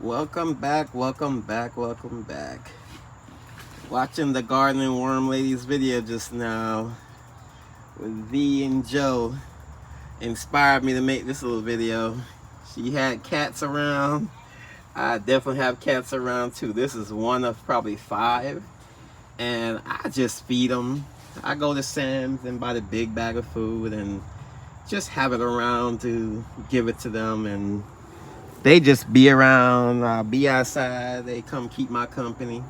Welcome back, welcome back, welcome back. Watching the gardening worm lady's video just now with V and Joe inspired me to make this little video. She had cats around. I definitely have cats around too. This is one of probably 5, and I just feed them. I go to Sam's and buy the big bag of food and just have it around to give it to them, and they just be around. I'll be outside. They come keep my company.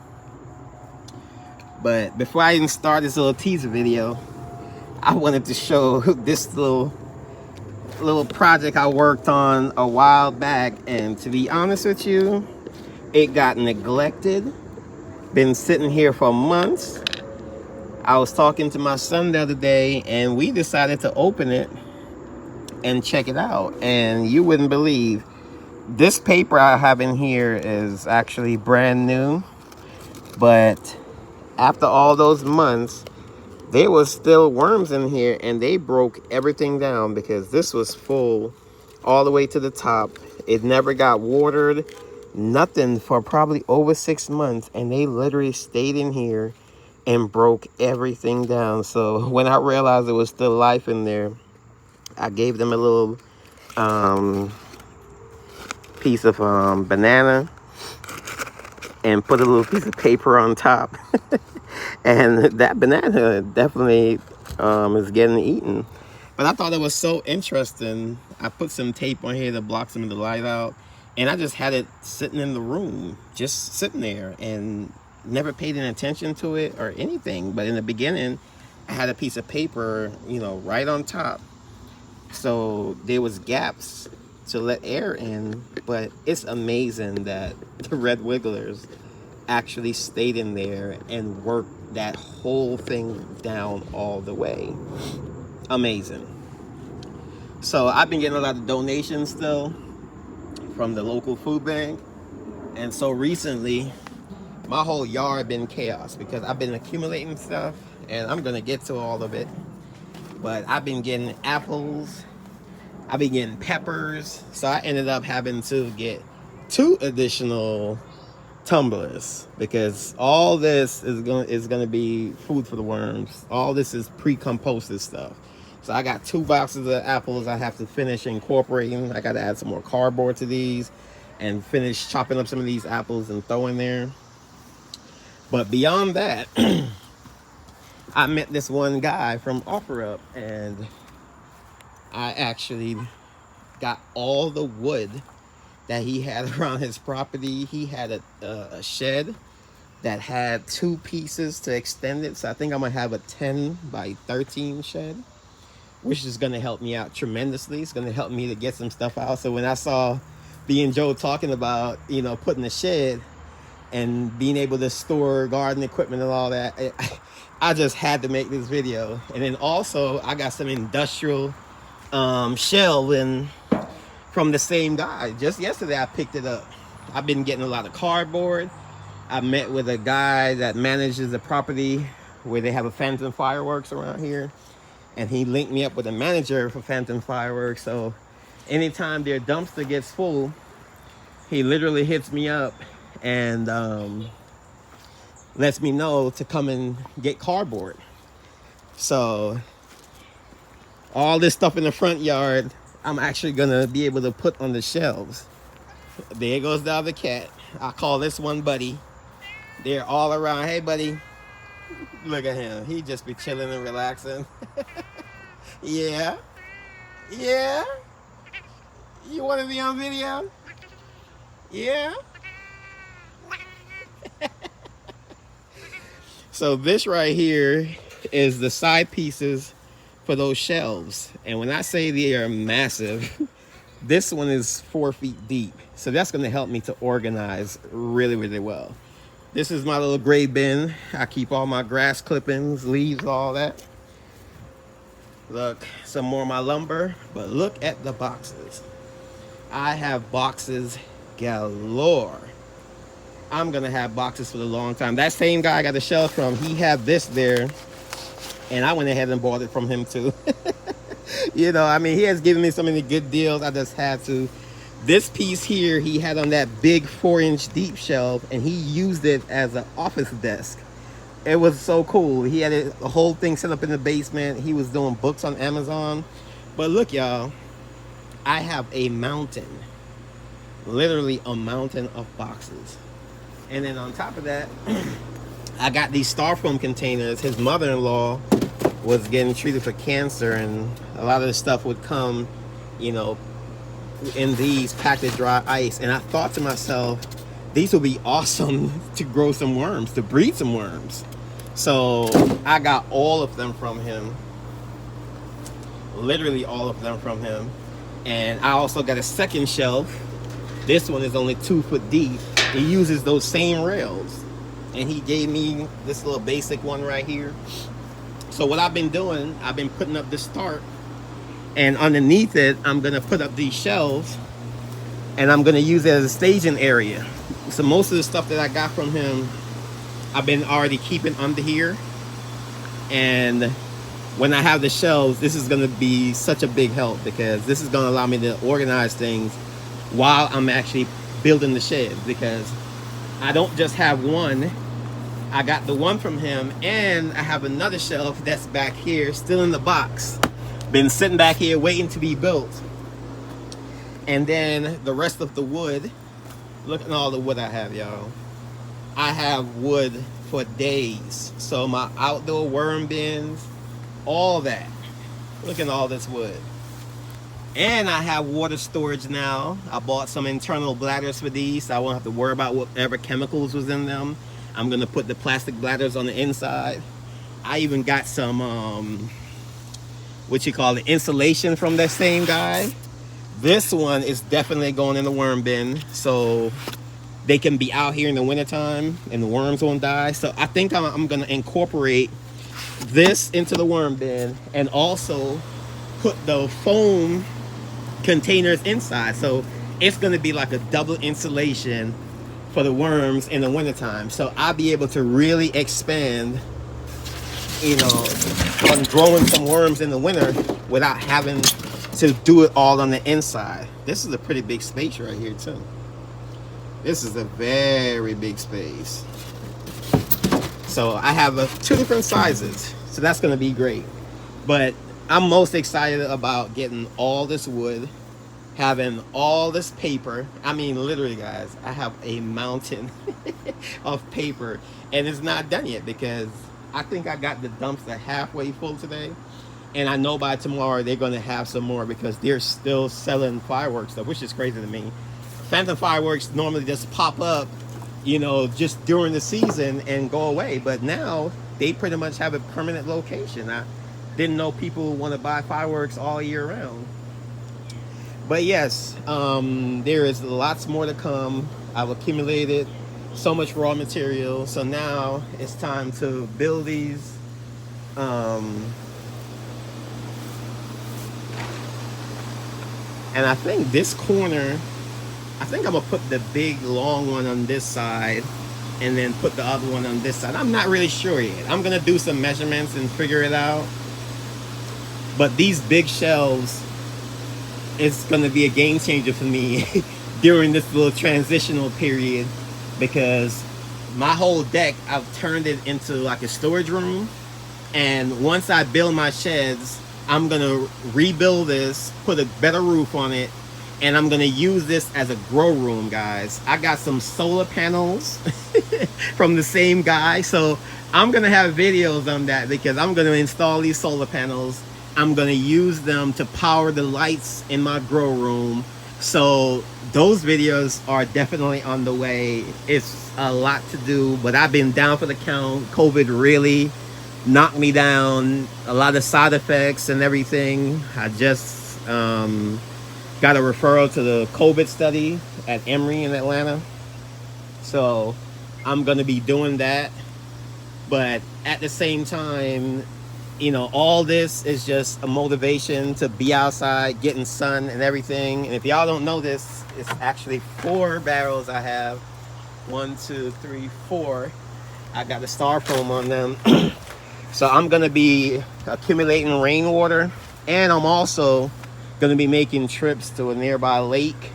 But before I even start this little teaser video, I wanted to show this little project I worked on a while back, and to be honest with you, it got neglected. Been sitting here for months. I was talking to my son the other day, and we decided to open it and check it out. And you wouldn't believe, this paper I have in here is actually brand new, but after all those months, there was still worms in here, and they broke everything down because this was full all the way to the top. It never got watered, nothing, for probably over 6 months, and they literally stayed in here and broke everything down. So when I realized there was still life in there, I gave them a little piece of banana and put a little piece of paper on top. And that banana definitely is getting eaten. But I thought it was so interesting. I put some tape on here to block some of the light out, and I just had it sitting in the room, just sitting there, and never paid any attention to it or anything. But in the beginning, I had a piece of paper, right on top, so there was gaps to let air in. But it's amazing that the red wigglers actually stayed in there and worked that whole thing down all the way. Amazing. So I've been getting a lot of donations still from the local food bank, and so recently my whole yard been chaos because I've been accumulating stuff, and I'm gonna get to all of it. But I've been getting apples, I've been getting peppers, so I ended up having to get 2 additional tumblers because all this is gonna be food for the worms. All this is pre-composted stuff. So I got 2 boxes of apples I have to finish incorporating. I got to add some more cardboard to these and finish chopping up some of these apples and throw in there. But beyond that, I met this one guy from OfferUp, and I actually got all the wood that he had around his property. He had a shed that had 2 pieces to extend it. So I think I'm gonna have a 10 by 13 shed, which is gonna help me out tremendously. It's gonna help me to get some stuff out. So when I saw B and Joe talking about, putting a shed and being able to store garden equipment and all that, I just had to make this video. And then also I got some industrial shelving from the same guy. Just yesterday I picked it up. I've been getting a lot of cardboard. I met with a guy that manages a property where they have a Phantom Fireworks around here, and he linked me up with a manager for Phantom Fireworks. So anytime their dumpster gets full, he literally hits me up and lets me know to come and get cardboard. So all this stuff in the front yard, I'm actually gonna be able to put on the shelves. There goes the other cat. I call this one Buddy. They're all around. Hey, Buddy. Look at him. He just be chilling and relaxing. Yeah. Yeah. You want to be on video? Yeah. So this right here is the side pieces for those shelves. And when I say they are massive, this one is 4 feet deep. So that's going to help me to organize really, really well. This is my little gray bin. I keep all my grass clippings, leaves, all that. Look, some more of my lumber. But look at the boxes. I have boxes galore. I'm going to have boxes for a long time. That same guy I got the shelf from, he had this there, and I went ahead and bought it from him too. He has given me so many good deals. I just had to This piece here, he had on that big 4-inch deep shelf, and he used it as an office desk. It was so cool. He had a whole thing set up in the basement. He was doing books on Amazon. But look, y'all, I have a mountain, literally a mountain of boxes. And then on top of that, I got these styrofoam containers. His mother-in-law was getting treated for cancer, and a lot of the stuff would come, you know, in these packed with dry ice. And I thought to myself, these will be awesome to grow some worms, to breed some worms. So I got all of them from him, literally all of them from him. And I also got a second shelf. This one is only 2 foot deep. It uses those same rails, and he gave me this little basic one right here. So what I've been doing, I've been putting up this tarp, and underneath it I'm gonna put up these shelves, and I'm gonna use it as a staging area. So most of the stuff that I got from him, I've been already keeping under here, and when I have the shelves, this is gonna be such a big help, because this is gonna allow me to organize things while I'm actually building the shed, because I don't just have one. I got the one from him, and I have another shelf that's back here still in the box, been sitting back here waiting to be built. And then the rest of the wood, look at all the wood I have, y'all. I have wood for days. So my outdoor worm bins, all that, look at all this wood. And I have water storage now. I bought some internal bladders for these, so I won't have to worry about whatever chemicals was in them. I'm gonna put the plastic bladders on the inside. I even got some, what you call it, insulation from that same guy. This one is definitely going in the worm bin, so they can be out here in the wintertime and the worms won't die. So I think I'm gonna incorporate this into the worm bin, and also put the foam containers inside, so it's going to be like a double insulation for the worms in the wintertime. So I'll be able to really expand, you know, on growing some worms in the winter without having to do it all on the inside. This is a pretty big space right here too. This is a very big space. So I have 2 different sizes, so that's going to be great. But I'm most excited about getting all this wood, having all this paper. I mean, literally, guys, I have a mountain of paper, and it's not done yet, because I think I got the dumpster halfway full today, and I know by tomorrow they're going to have some more, because they're still selling fireworks stuff, which is crazy to me. Phantom fireworks normally just pop up, you know, just during the season and go away, but now they pretty much have a permanent location. I didn't know people want to buy fireworks all year round. But yes, there is lots more to come. I've accumulated so much raw material, so now it's time to build these. And I think this corner, I think I'm gonna put the big long one on this side, and then put the other one on this side. I'm not really sure yet. I'm gonna do some measurements and figure it out. But these big shelves, it's gonna be a game changer for me during this little transitional period, because my whole deck, I've turned it into like a storage room. And once I build my sheds, I'm gonna rebuild this, put a better roof on it, and I'm gonna use this as a grow room, guys. I got some solar panels from the same guy, so I'm gonna have videos on that, because I'm gonna install these solar panels. I'm gonna use them to power the lights in my grow room. So those videos are definitely on the way. It's a lot to do, but I've been down for the count. COVID really knocked me down, a lot of side effects and everything. I just got a referral to the COVID study at Emory in Atlanta, so I'm gonna be doing that. But at the same time, you know, all this is just a motivation to be outside, getting sun and everything. And if y'all don't know this, it's actually 4 barrels I have. 1, 2, 3, 4. I got the styrofoam on them. So I'm gonna be accumulating rainwater, and I'm also gonna be making trips to a nearby lake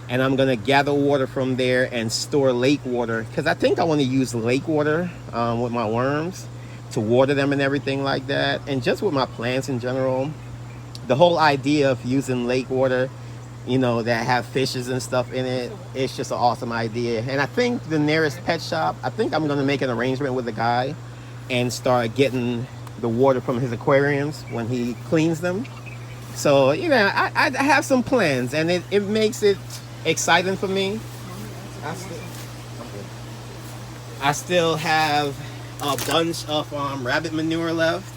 and I'm gonna gather water from there and store lake water, because I think I want to use lake water with my worms to water them and everything like that, and just with my plants in general. The whole idea of using lake water, you know, that have fishes and stuff in it, it's just an awesome idea. And I think the nearest pet shop, I think I'm gonna make an arrangement with the guy and start getting the water from his aquariums when he cleans them. So, you know, I have some plans, and it makes it exciting for me. I still have a bunch of rabbit manure left.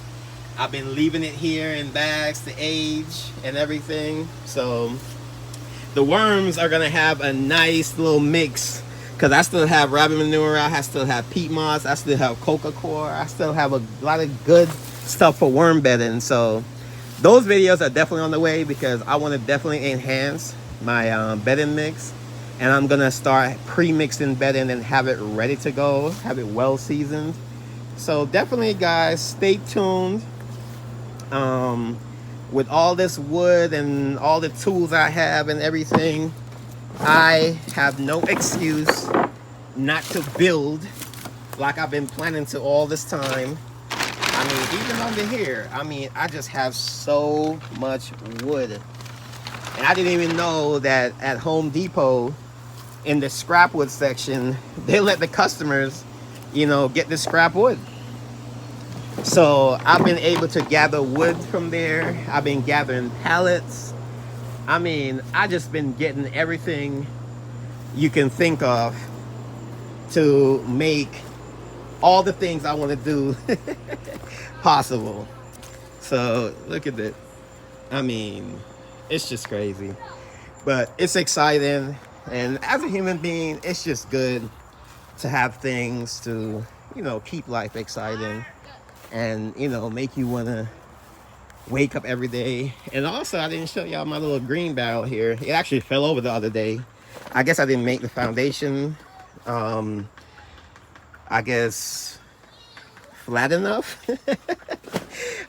I've been leaving it here in bags to age and everything. So the worms are gonna have a nice little mix, because I still have rabbit manure, I still have peat moss, I still have coca coir, I still have a lot of good stuff for worm bedding. So those videos are definitely on the way, because I want to definitely enhance my bedding mix, and I'm gonna start pre-mixing bedding and have it ready to go, have it well seasoned. So definitely, guys, stay tuned. With all this wood and all the tools I have and everything, I have no excuse not to build like I've been planning to all this time. I mean, even under here, I mean, I just have so much wood. And I didn't even know that at Home Depot, in the scrap wood section, they let the customers, you know, get the scrap wood. So I've been able to gather wood from there. I've been gathering pallets. I mean, I just been getting everything you can think of to make all the things I want to do possible. So look at it. I mean, it's just crazy, but it's exciting. And as a human being, it's just good to have things to, you know, keep life exciting and, you know, make you want to wake up every day. And also, I didn't show y'all my little green barrel here. It actually fell over the other day. I guess I didn't make the foundation, I guess, flat enough.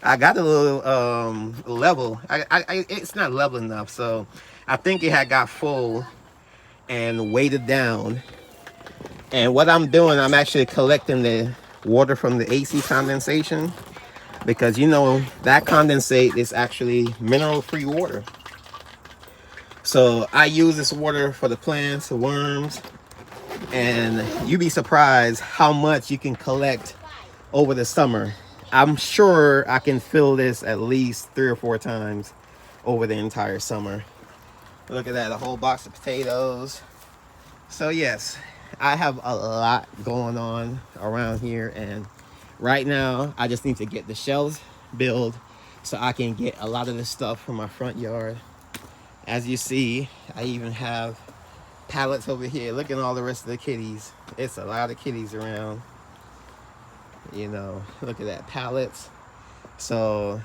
I got a little level. It's not level enough, so I think it had got full and weighted down. And what I'm doing, I'm actually collecting the water from the AC condensation, because, you know, that condensate is actually mineral-free water. So I use this water for the plants, the worms, and you'd be surprised how much you can collect over the summer. I'm sure I can fill this at least 3 or 4 times over the entire summer. Look at that, a whole box of potatoes. So yes, I have a lot going on around here, and right now I just need to get the shelves built so I can get a lot of this stuff from my front yard. As you see, I even have pallets over here. Look at all the rest of the kitties. It's a lot of kitties around. You know, look at that, pallets. So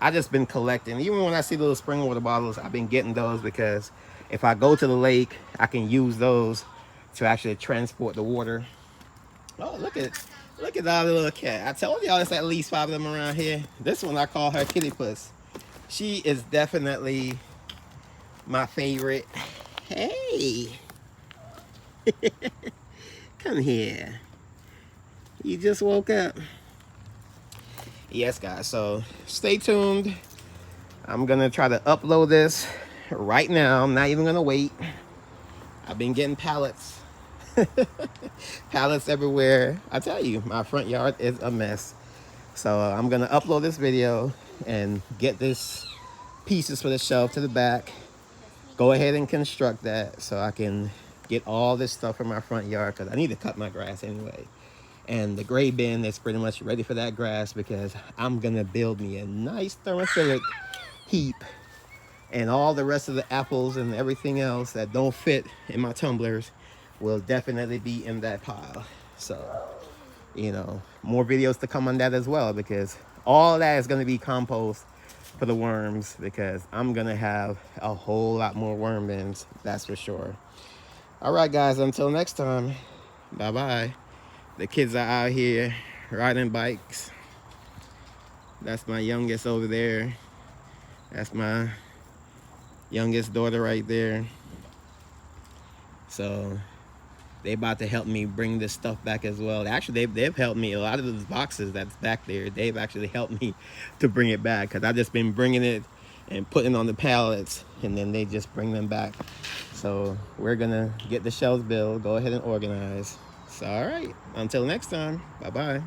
I just been collecting. Even when I see little spring water bottles, I've been getting those, because if I go to the lake, I can use those to actually transport the water. Oh, look at all the little cat. I told y'all there's at least 5 of them around here. This one, I call her Kitty Puss. She is definitely my favorite. Hey, come here. You just woke up. Yes, guys, so stay tuned. I'm gonna try to upload this right now. I'm not even gonna wait. I've been getting pallets. Pallets everywhere. I tell you, my front yard is a mess. So I'm gonna upload this video and get this pieces for the shelf to the back. Go ahead and construct that so I can get all this stuff from my front yard, because I need to cut my grass anyway. And the gray bin is pretty much ready for that grass, because I'm gonna build me a nice thermophilic heap, and all the rest of the apples and everything else that don't fit in my tumblers will definitely be in that pile. So, you know, more videos to come on that as well, because all that is going to be compost for the worms, because I'm going to have a whole lot more worm bins, that's for sure. All right, guys, until next time, bye-bye. The kids are out here riding bikes. That's my youngest over there. That's my youngest daughter right there. So they about to help me bring this stuff back as well. Actually, they've helped me. A lot of those boxes that's back there, they've actually helped me to bring it back, because I've just been bringing it and putting on the pallets, and then they just bring them back. So we're gonna get the shelves built, go ahead and organize. So all right, until next time, bye bye.